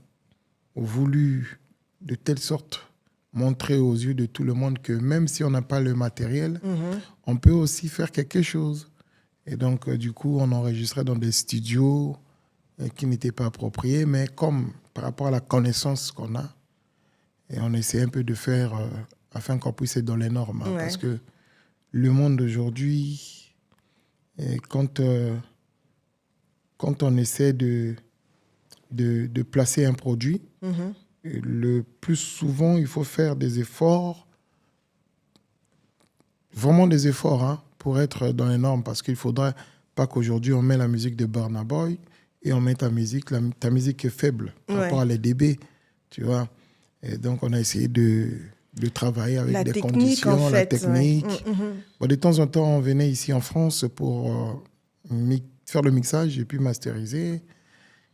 voulu de telle sorte montrer aux yeux de tout le monde que même si on n'a pas le matériel, on peut aussi faire quelque chose. Et donc, du coup, on enregistrait dans des studios qui n'étaient pas appropriés, mais comme par rapport à la connaissance qu'on a, et on essaie un peu de faire afin qu'on puisse être dans les normes. Hein, parce que le monde d'aujourd'hui, quand on essaie de placer un produit, le plus souvent, il faut faire des efforts, vraiment des efforts, hein, pour être dans les normes, parce qu'il ne faudrait pas qu'aujourd'hui on met la musique de Burna Boy et on met ta musique est faible par rapport à les dB, tu vois. Et donc on a essayé de travailler avec des conditions, la technique. Bon, de temps en temps, on venait ici en France pour faire le mixage et puis masteriser.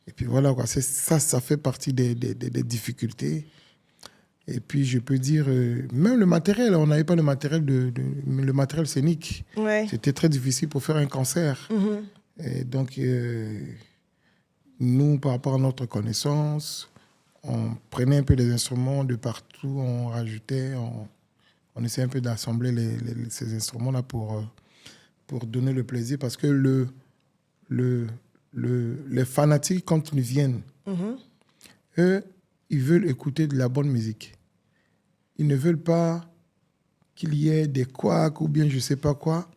Et puis voilà, quoi. Ça fait partie des difficultés. Et puis, je peux dire, même le matériel, on n'avait pas le matériel scénique. C'était très difficile pour faire un concert. Et donc, nous, par rapport à notre connaissance, on prenait un peu des instruments de partout, on rajoutait, on essayait un peu d'assembler ces instruments-là pour donner le plaisir. Parce que les fanatiques, quand ils viennent, eux, ils veulent écouter de la bonne musique. Ils ne veulent pas qu'il y ait des couacs ou bien je ne sais pas quoi.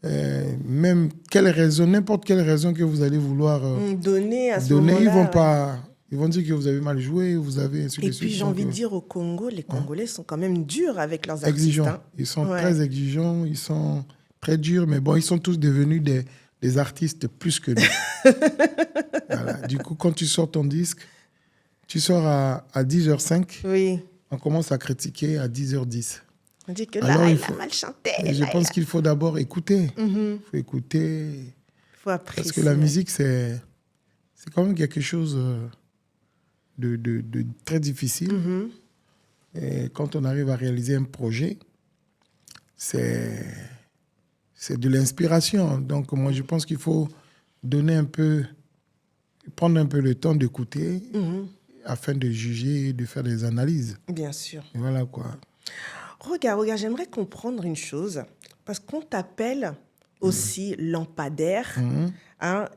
Même n'importe quelle raison que vous allez vouloir donner à ce moment-là. Ils vont dire que vous avez mal joué, vous avez... Et puis j'ai envie de dire au Congo, les Congolais sont quand même durs avec leurs artistes. Exigeants. Hein. Ils sont très exigeants, ils sont très durs, mais bon, ils sont tous devenus des artistes plus que nous. Voilà. Du coup, quand tu sors ton disque, tu sors à 10h05, on commence à critiquer à 10h10. On dit que là, il a mal chanté. Je pense qu'il faut d'abord écouter. Il faut écouter. Il faut apprécier. Parce que la musique, c'est quand même quelque chose de très difficile. Et quand on arrive à réaliser un projet, c'est de l'inspiration. Donc, moi, je pense qu'il faut prendre un peu le temps d'écouter afin de juger, de faire des analyses. Bien sûr. Et voilà quoi. Regarde, j'aimerais comprendre une chose, parce qu'on t'appelle aussi lampadaire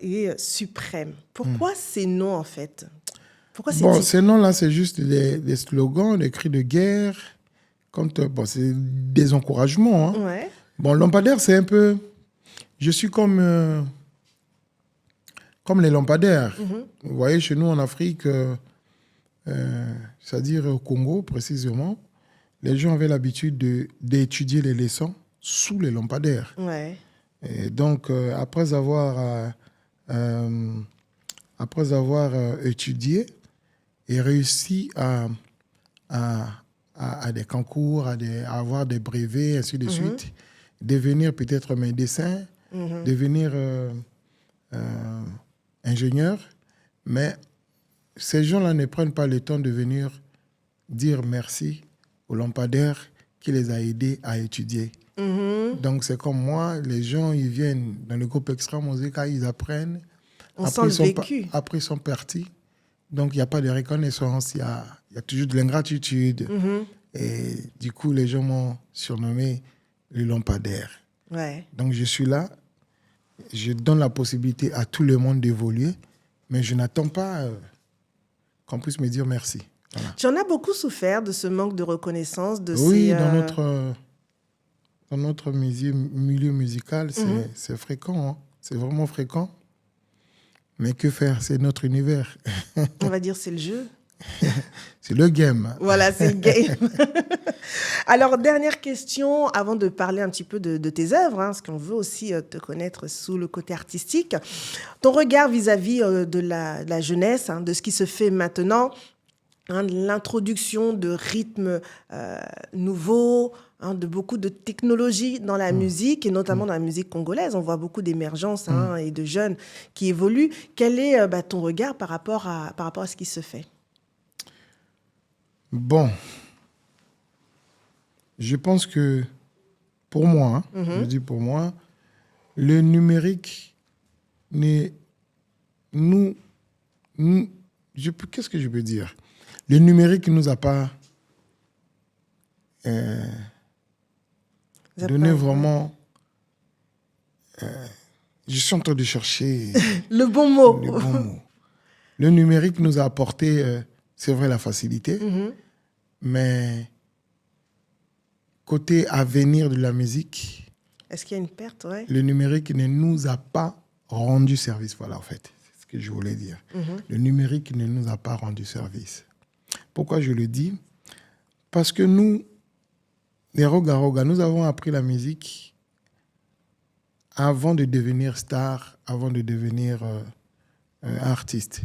et suprême. Pourquoi ces noms, en fait? Pourquoi ces noms-là, c'est juste des slogans, des cris de guerre. C'est des encouragements. Hein. Bon, lampadaire, c'est un peu... Je suis comme les lampadaires. Vous voyez, chez nous en Afrique, c'est-à-dire au Congo précisément, les gens avaient l'habitude d'étudier les leçons sous les lampadaires. Et donc, après avoir étudié et réussi à des concours, à avoir des brevets, ainsi de suite, devenir peut-être médecin, devenir ingénieur, mais ces gens-là ne prennent pas le temps de venir dire merci au lampadaire qui les a aidés à étudier. Donc, c'est comme moi, les gens, ils viennent dans le groupe Extra Musica, ils apprennent. Après, ils sont partis. Donc, il n'y a pas de reconnaissance, il y a toujours de l'ingratitude. Et du coup, les gens m'ont surnommé le lampadaire. Donc, je suis là, je donne la possibilité à tout le monde d'évoluer, mais je n'attends pas qu'on puisse me dire merci. Voilà. Tu en as beaucoup souffert de ce manque de reconnaissance dans notre milieu musical, c'est fréquent. Hein. C'est vraiment fréquent. Mais que faire? C'est notre univers. On va dire c'est le jeu. C'est le game. Voilà, c'est le game. Alors, dernière question, avant de parler un petit peu de tes œuvres, parce qu'on veut aussi te connaître sous le côté artistique. Ton regard vis-à-vis de la jeunesse, de ce qui se fait maintenant, l'introduction de rythmes nouveaux, de beaucoup de technologies dans la musique, et notamment dans la musique congolaise. On voit beaucoup d'émergence et de jeunes qui évoluent. Quel est ton regard par rapport à ce qui se fait? Bon, je pense que pour moi, je dis pour moi, le numérique qu'est-ce que je peux dire? Le numérique ne nous a pas donné vraiment Je suis en train de chercher le bon mot. Le bon mot. Le numérique nous a apporté, c'est vrai, la facilité, mais côté avenir de la musique, est-ce qu'il y a une perte, ouais? Le numérique ne nous a pas rendu service. Voilà, en fait, c'est ce que je voulais dire. Le numérique ne nous a pas rendu service. Pourquoi je le dis? Parce que nous, les Roga Roga, nous avons appris la musique avant de devenir star, avant de devenir artiste.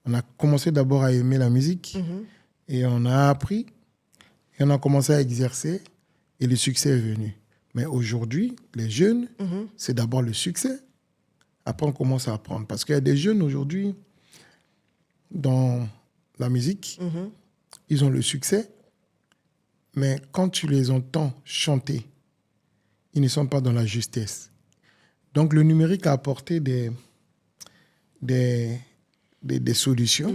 On a commencé d'abord à aimer la musique et on a appris et on a commencé à exercer et le succès est venu. Mais aujourd'hui, les jeunes, c'est d'abord le succès. Après, on commence à apprendre. Parce qu'il y a des jeunes aujourd'hui dans la musique, ils ont le succès, mais quand tu les entends chanter, ils ne sont pas dans la justesse. Donc, le numérique a apporté des solutions,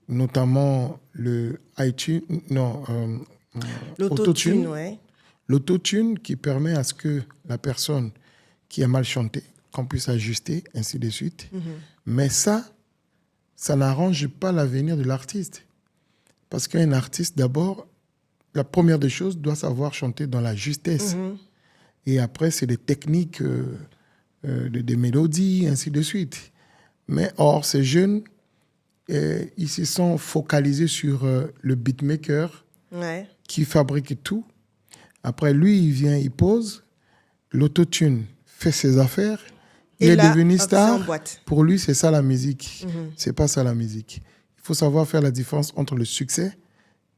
notamment le iTunes, l'autotune, ouais. L'autotune qui permet à ce que la personne qui a mal chanté, qu'on puisse ajuster, ainsi de suite. Mais ça n'arrange pas l'avenir de l'artiste. Parce qu'un artiste, d'abord, la première des choses, doit savoir chanter dans la justesse. Et après, c'est des techniques, des mélodies, ainsi de suite. Mais or, ces jeunes, ils se sont focalisés sur le beatmaker qui fabrique tout. Après, lui, il vient, il pose. L'autotune fait ses affaires. Il est devenu star. Pour lui, c'est ça la musique. C'est pas ça la musique. Il faut savoir faire la différence entre le succès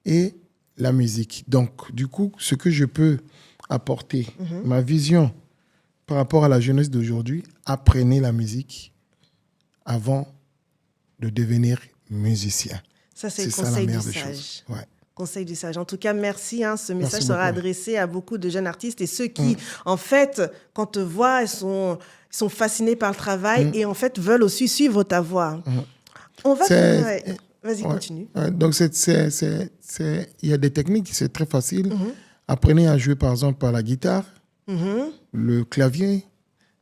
et la musique. Donc, du coup, ce que je peux apporter, ma vision par rapport à la jeunesse d'aujourd'hui, apprenez la musique avant de devenir musicien. Ça, c'est le conseil du sage. Ouais. Conseil du sage. En tout cas, merci. Ce message sera adressé à beaucoup de jeunes artistes et ceux qui, en fait, quand te voient, ils sont fascinés par le travail et en fait veulent aussi suivre ta voix. On va... Vas-y, continue. Donc, il y a des techniques, c'est très facile. Apprenez à jouer, par exemple, par la guitare, le clavier.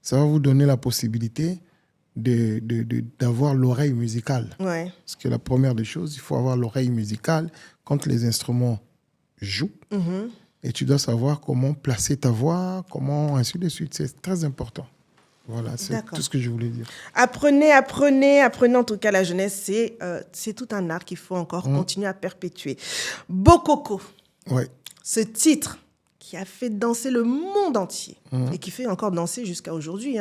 Ça va vous donner la possibilité d'avoir l'oreille musicale. Parce que la première des choses, il faut avoir l'oreille musicale quand les instruments jouent. Et tu dois savoir comment placer ta voix, comment ainsi de suite. C'est très important. Voilà, c'est tout ce que je voulais dire. Apprenez en tout cas la jeunesse. C'est tout un art qu'il faut encore continuer à perpétuer. Bokoko, ce titre qui a fait danser le monde entier et qui fait encore danser jusqu'à aujourd'hui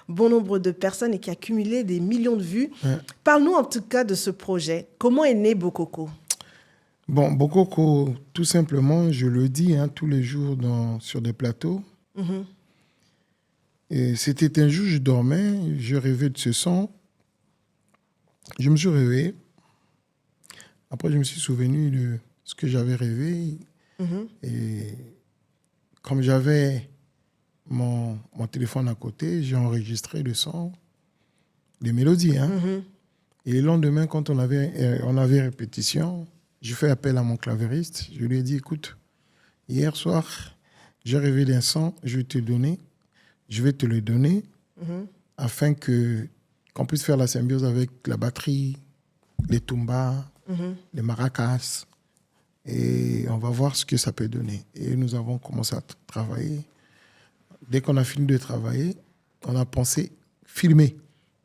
bon nombre de personnes et qui a cumulé des millions de vues. Parle-nous en tout cas de ce projet. Comment est né Bokoko? Bon, Bokoko, tout simplement, je le dis tous les jours sur des plateaux. Et c'était un jour, je dormais, je rêvais de ce son. Je me suis réveillé. Après, je me suis souvenu de ce que j'avais rêvé. Et comme j'avais mon téléphone à côté, j'ai enregistré le son, les mélodies. Et le lendemain, quand on avait répétition, je fais appel à mon clavieriste. Je lui ai dit, écoute, hier soir, j'ai rêvé d'un son, je vais te le donner afin qu'on puisse faire la symbiose avec la batterie, les tumbas, les maracas. Et on va voir ce que ça peut donner. Et nous avons commencé à travailler. Dès qu'on a fini de travailler, on a pensé filmer.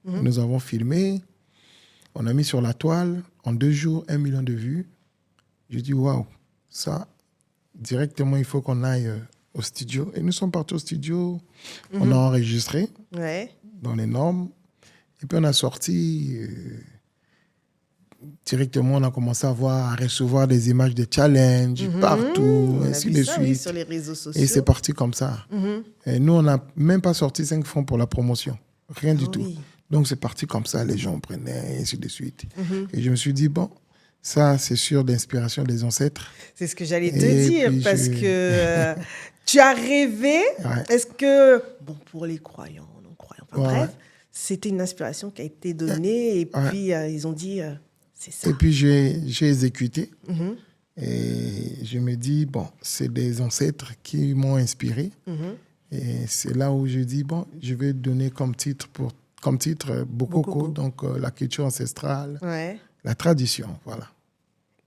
Nous avons filmé. On a mis sur la toile, en 2 jours, 1 million de vues. J'ai dit, waouh, ça, directement, il faut qu'on aille au studio. Et nous sommes partis au studio. On a enregistré dans les normes. Et puis, on a sorti... directement, on a commencé à recevoir des images de challenge partout, ainsi de suite. Sur les réseaux sociaux. Et c'est parti comme ça. Et nous, on n'a même pas sorti 5 francs pour la promotion. Rien du tout. Donc, c'est parti comme ça. Les gens prenaient, ainsi de suite. Et je me suis dit, bon, ça, c'est sûr d'inspiration des ancêtres. C'est ce que j'allais te dire, parce que tu as rêvé. Est-ce que, bon, pour les croyants, non-croyants, bref, c'était une inspiration qui a été donnée et puis ils ont dit... c'est ça. Et puis, j'ai exécuté. Et je me dis, bon, c'est des ancêtres qui m'ont inspiré. Et c'est là où je dis, bon, je vais donner comme titre Bokoko, donc la culture ancestrale, la tradition, voilà.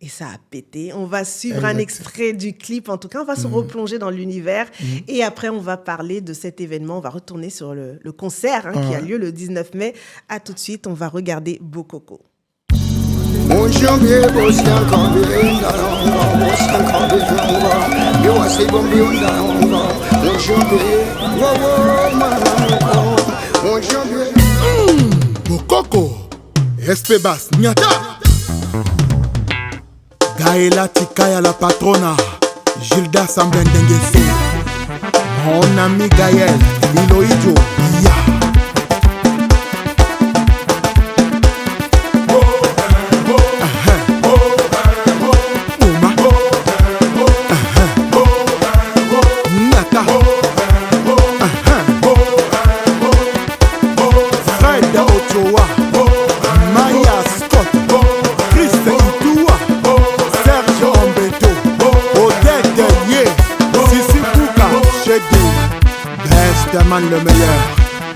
Et ça a pété. On va suivre un extrait du clip. En tout cas, on va se replonger dans l'univers. Et après, on va parler de cet événement. On va retourner sur le concert qui a lieu le 19 mai. À tout de suite, on va regarder Bokoko. Bokoko, Espebas, Nyata. Gaëla Tikaya la patrona, Gilda Sambendengese, mon ami Gaël, Liloïdjo, Ya. Nata. Fred Ochoa, Maya Scott, Chris Itua, Serge Ombeto, Odette Ye, Sissi Kouka, Chedi, Best Man le meilleur,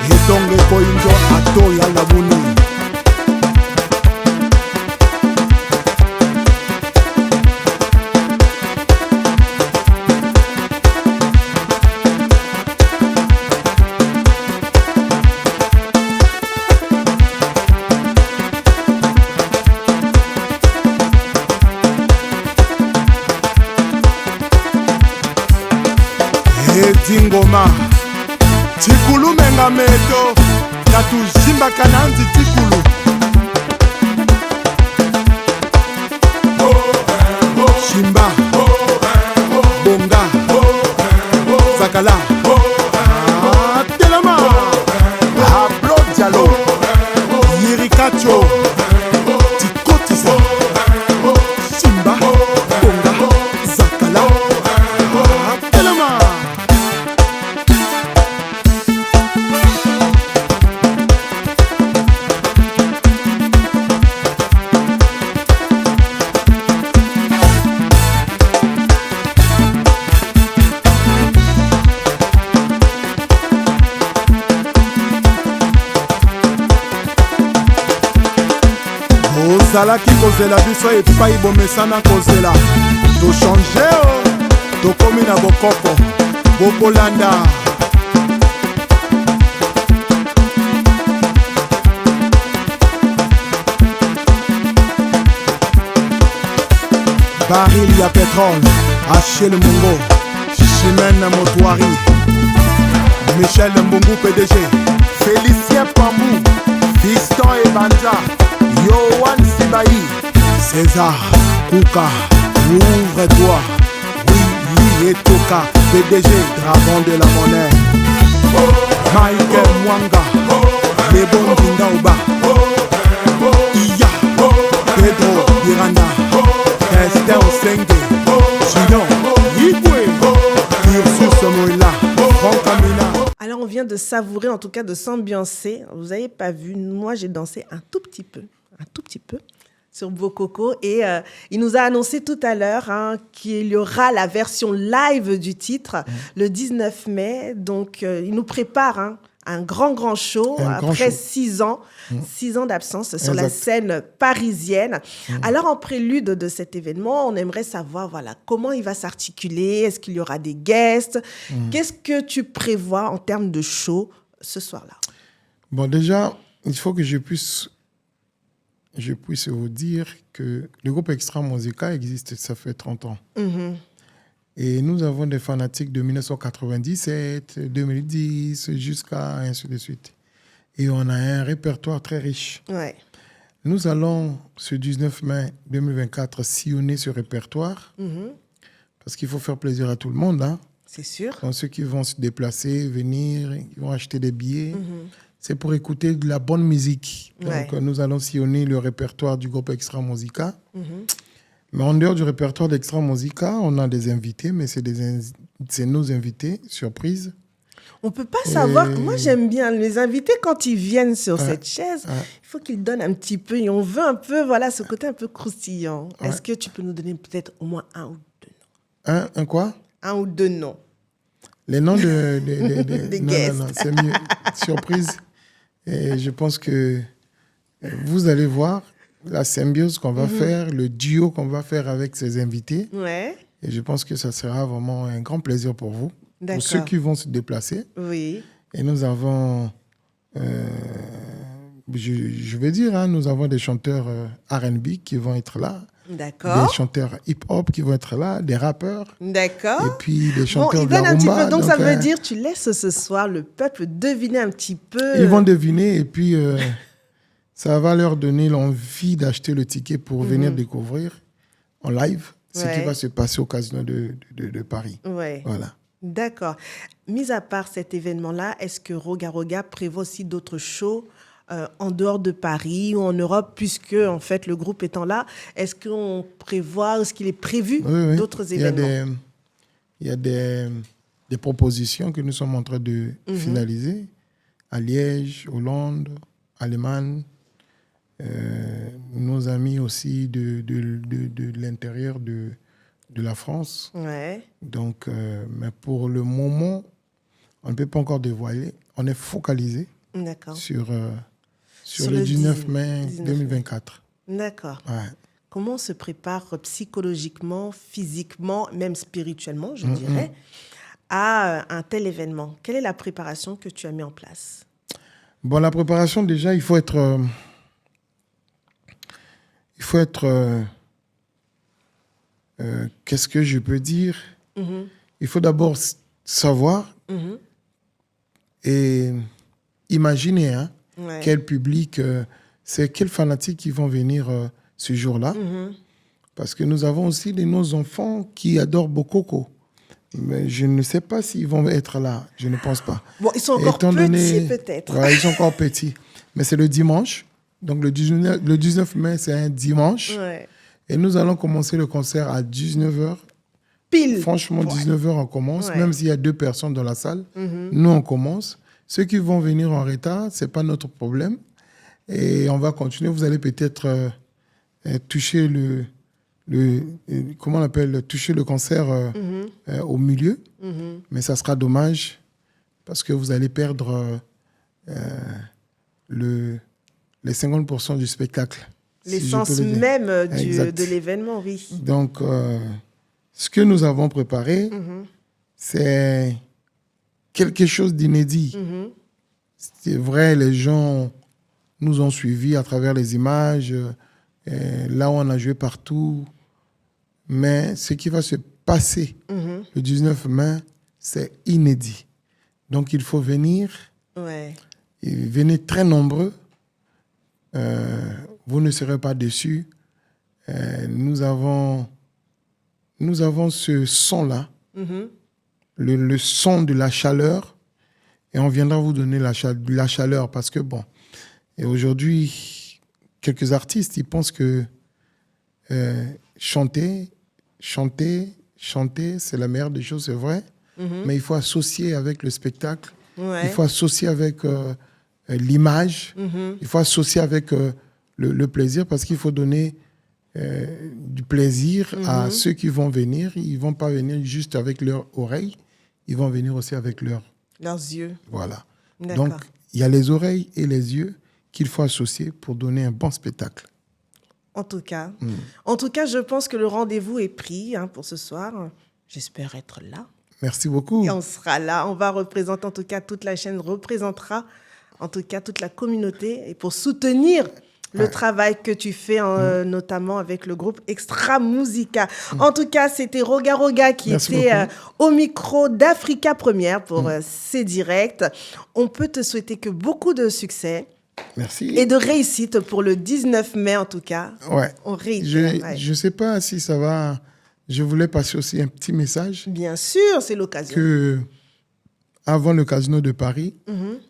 et donc le Koinjo Atoya Labouni. Dingoma Tikulu menga meto Tatu jimba kananzi tikulu Shimba Bonga Zakala Telema Ablo Diallo Yirikacho Tikotisa Shimba Bonga Zakala Telema. Ozalaki kozela biso epai bomesana kozela tochange tokomi na bokoko bokolanda baril ya pétrole Achille Mungo Chimène Motoari Michel Mbungu PDG Félicien Pambou Fiston Ebanja Yohan Sibaï, César, Kouka, ouvre-toi, oui, et Toka, PDG, dragon de la monnaie, Michael Mwanga, Lebon Dindaouba, Iya, Pedro Iranda, Esther Osenge, Gidon, Yigwe, Ursus Moïla, Franck Amina. Alors, on vient de savourer, en tout cas de s'ambiancer. Vous n'avez pas vu, moi j'ai dansé un tout petit peu sur Bokoko et il nous a annoncé tout à l'heure qu'il y aura la version live du titre le 19 mai. Donc, il nous prépare un grand show après 6 ans d'absence sur la scène parisienne. Alors, en prélude de cet événement, on aimerait savoir comment il va s'articuler. Est-ce qu'il y aura des guests? Qu'est-ce que tu prévois en termes de show ce soir-là? Bon, déjà, il faut que je puisse vous dire que le groupe Extra Musica existe, ça fait 30 ans. Et nous avons des fanatiques de 1997, 2010, jusqu'à ainsi de suite. Et on a un répertoire très riche. Ouais. Nous allons, ce 19 mai 2024, sillonner ce répertoire. Parce qu'il faut faire plaisir à tout le monde. C'est sûr. Donc, ceux qui vont se déplacer, venir, qui vont acheter des billets. C'est pour écouter de la bonne musique. Donc, nous allons sillonner le répertoire du groupe Extra Musica. Mais en dehors du répertoire d'Extra Musica, on a des invités, mais c'est nos invités, surprise. On ne peut pas savoir. Moi, j'aime bien les invités quand ils viennent sur cette chaise. Il faut qu'ils donnent un petit peu. Et on veut un peu, ce côté un peu croustillant. Est-ce que tu peux nous donner peut-être au moins un ou deux noms? Un quoi? Un ou deux noms. Les noms des guests. Non, c'est mieux. Surprise. Et je pense que vous allez voir la symbiose qu'on va faire, le duo qu'on va faire avec ces invités. Ouais. Et je pense que ça sera vraiment un grand plaisir pour vous. D'accord. Pour ceux qui vont se déplacer. Oui. Et nous avons, je vais dire, nous avons des chanteurs R&B qui vont être là. D'accord. Des chanteurs hip-hop qui vont être là, des rappeurs. D'accord. Et puis des chanteurs de ils la viennent un rumba. petit peu. Donc ça veut dire, tu laisses ce soir le peuple deviner un petit peu. Ils vont deviner et puis ça va leur donner l'envie d'acheter le ticket pour venir découvrir en live ce qui va se passer au Casino de Paris. Ouais. Voilà. D'accord. Mis à part cet événement-là, est-ce que Roga Roga prévoit aussi d'autres shows en dehors de Paris ou en Europe, puisque en fait le groupe étant là, est-ce qu'il est prévu d'autres événements? Il y a des propositions que nous sommes en train de finaliser à Liège, Hollande, Allemagne, nos amis aussi de l'intérieur de la France. Ouais. Donc, mais pour le moment, on ne peut pas encore dévoiler. On est focalisé sur le 19 mai 2024. D'accord. Ouais. Comment on se prépare psychologiquement, physiquement, même spirituellement, je dirais, à un tel événement? Quelle est la préparation que tu as mis en place? Bon, la préparation, déjà, il faut être... qu'est-ce que je peux dire? Il faut d'abord savoir et imaginer quel public, quels fanatiques qui vont venir ce jour-là. Parce que nous avons aussi nos enfants qui adorent Bokoko. Mais je ne sais pas s'ils vont être là. Je ne pense pas. Bon, ils sont encore petits peut-être. Ouais, ils sont encore petits. Mais c'est le dimanche. Donc le 19 mai, c'est un dimanche. Ouais. Et nous allons commencer le concert à 19h. Pile. Franchement, 19h, on commence. Même s'il y a 2 personnes dans la salle, nous, on commence. Ceux qui vont venir en retard, ce n'est pas notre problème. Et on va continuer. Vous allez peut-être toucher comment on appelle, toucher le concert au milieu. Mais ça sera dommage parce que vous allez perdre les 50% du spectacle. L'essence même de l'événement, oui. Donc, ce que nous avons préparé, c'est quelque chose d'inédit. C'est vrai, les gens nous ont suivis à travers les images, là où on a joué partout. Mais ce qui va se passer le 19 mai, c'est inédit. Donc, il faut venir. Ouais. Et venez très nombreux. Vous ne serez pas déçus. Nous avons ce son-là, le son de la chaleur, et on viendra vous donner la chaleur parce que, bon, et aujourd'hui, quelques artistes, ils pensent que chanter, c'est la meilleure des choses, c'est vrai, mais il faut associer avec le spectacle, il faut associer avec l'image, il faut associer avec le plaisir parce qu'il faut donner du plaisir à ceux qui vont venir. Ils ne vont pas venir juste avec leurs oreilles, ils vont venir aussi avec leurs yeux. Voilà. Donc, il y a les oreilles et les yeux qu'il faut associer pour donner un bon spectacle. En tout cas, je pense que le rendez-vous est pris pour ce soir. J'espère être là. Merci beaucoup. Et on sera là. On va représenter, en tout cas, toute la chaîne représentera, en tout cas, toute la communauté. Et pour soutenir le travail que tu fais, notamment avec le groupe Extra Musica. En tout cas, c'était Roga Roga qui était au micro d'Africa Première pour ces directs. On peut te souhaiter que beaucoup de succès. Merci. Et de réussite pour le 19 mai, en tout cas. Ouais. On réitère. Je ne sais pas si ça va... Je voulais passer aussi un petit message. Bien sûr, c'est l'occasion. Que avant le Casino de Paris,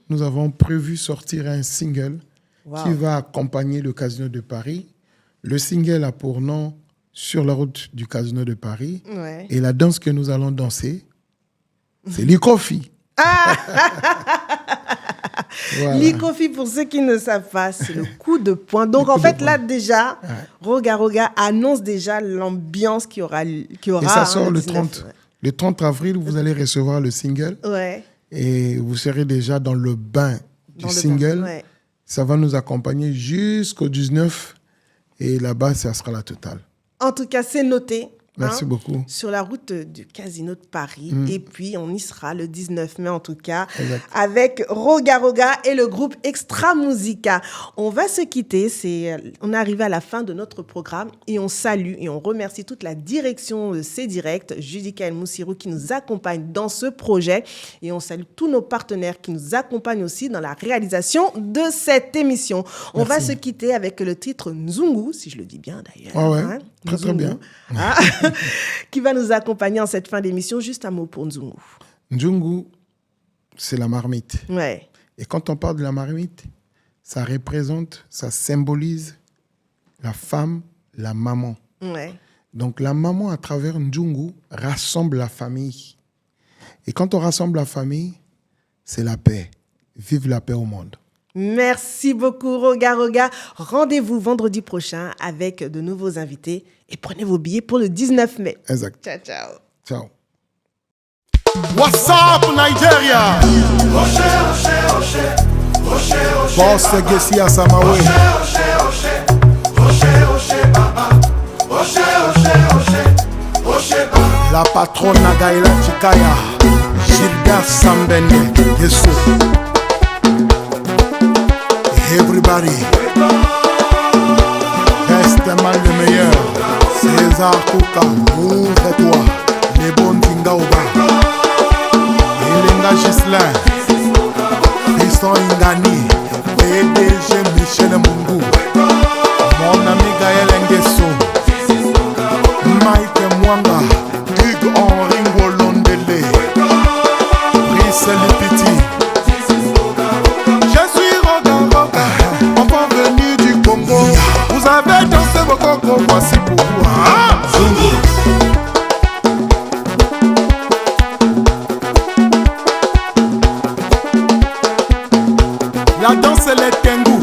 nous avons prévu sortir un single qui va accompagner le Casino de Paris. Le single a pour nom « Sur la route du Casino de Paris ». Et la danse que nous allons danser, c'est Likofi. Voilà. Likofi, pour ceux qui ne savent pas, c'est le coup de poing. Donc, en fait, là, déjà, Roga Roga annonce déjà l'ambiance qui aura. Et ça sort le Le 30 avril, vous allez recevoir le single. Ouais. Et vous serez déjà dans le bain du single. Ouais. Ça va nous accompagner jusqu'au 19. Et là-bas, ça sera la totale. En tout cas, c'est noté. Merci beaucoup. Sur la route du Casino de Paris. Et puis, on y sera le 19 mai, en tout cas, avec Roga Roga et le groupe Extra Musica. On va se quitter. On est arrivé à la fin de notre programme et on salue et on remercie toute la direction de C-Direct, Judicaël Moussirou, qui nous accompagne dans ce projet. Et on salue tous nos partenaires qui nous accompagnent aussi dans la réalisation de cette émission. On va se quitter avec le titre Nzungu, si je le dis bien d'ailleurs. Ah ouais. Très, très bien. Qui va nous accompagner en cette fin d'émission. Juste un mot pour Nzungu. Nzungu, c'est la marmite. Ouais. Et quand on parle de la marmite, ça représente, ça symbolise la femme, la maman. Ouais. Donc la maman, à travers Nzungu, rassemble la famille. Et quand on rassemble la famille, c'est la paix. Vive la paix au monde. Merci beaucoup, Roga Roga. Rendez-vous vendredi prochain avec de nouveaux invités et prenez vos billets pour le 19 mai. Exact. Ciao, ciao. Ciao. What's up, Nigeria? Boss Gessi Asamawe. La patronne Nagaila Chikaya. Gilbert Sambende. Yesu. Everybody, reste mal le meilleur. César Kouka, ouvre-toi. Les bons Tingaoba. Elenga Gislain. Fiston Ingani. PDG Michel Mungu. Mon ami Gaël Nguesso. Mike Mwanga. Hugues Henri Ngolondele. Brice Lipiti. Vous avez dansé vos cocos, voici pourquoi. La danse, c'est les tengu.